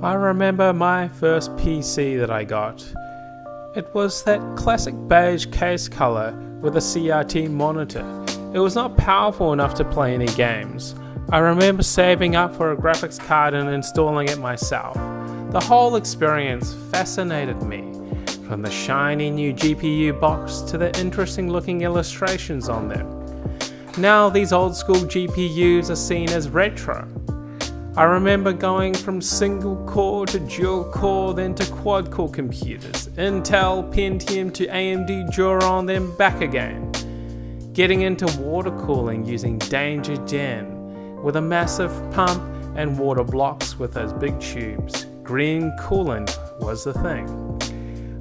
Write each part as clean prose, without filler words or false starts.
I remember my first PC that I got. It was that classic beige case color with a CRT monitor. It was not powerful enough to play any games. I remember saving up for a graphics card and installing it myself. The whole experience fascinated me, from the shiny new GPU box to the interesting looking illustrations on them. Now these old school GPUs are seen as retro. I remember going from single core to dual core, then to quad core computers, Intel, Pentium to AMD Duron, then back again. Getting into water cooling using Danger Gen with a massive pump and water blocks with those big tubes. Green coolant was the thing.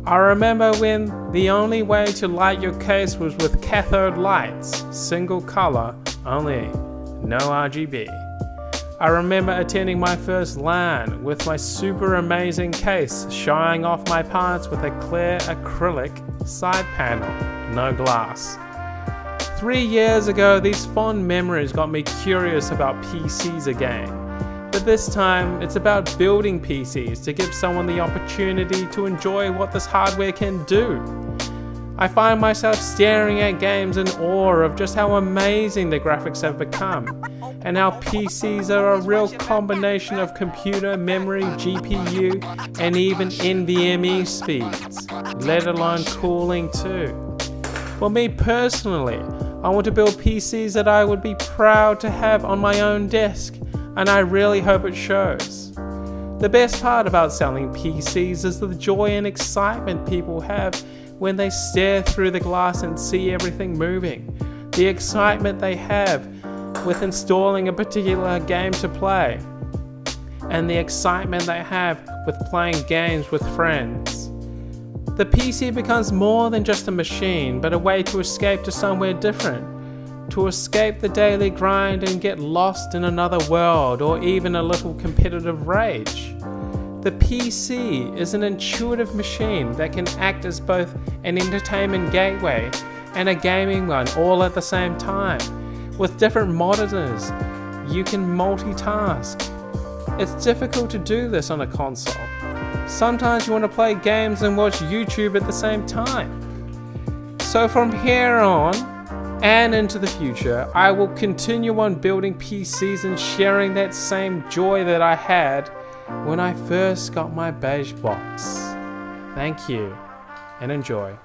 I remember when the only way to light your case was with cathode lights, single color only, no RGB. I remember attending my first LAN with my super amazing case, showing off my parts with a clear acrylic side panel, no glass. 3 years ago, these fond memories got me curious about PCs again. But this time, it's about building PCs to give someone the opportunity to enjoy what this hardware can do. I find myself staring at games in awe of just how amazing the graphics have become, and how PCs are a real combination of computer, memory, GPU, and even NVMe speeds, let alone cooling too. For me personally, I want to build PCs that I would be proud to have on my own desk, and I really hope it shows. The best part about selling PCs is the joy and excitement people have when they stare through the glass and see everything moving. The excitement they have with installing a particular game to play, and the excitement they have with playing games with friends. The PC becomes more than just a machine, but a way to escape to somewhere different, to escape the daily grind and get lost in another world, or even a little competitive rage. The PC is an intuitive machine that can act as both an entertainment gateway and a gaming one all at the same time. With different monitors, you can multitask. It's difficult to do this on a console. Sometimes you want to play games and watch YouTube at the same time. So from here on and into the future, I will continue on building PCs and sharing that same joy that I had when I first got my beige box. Thank you and enjoy.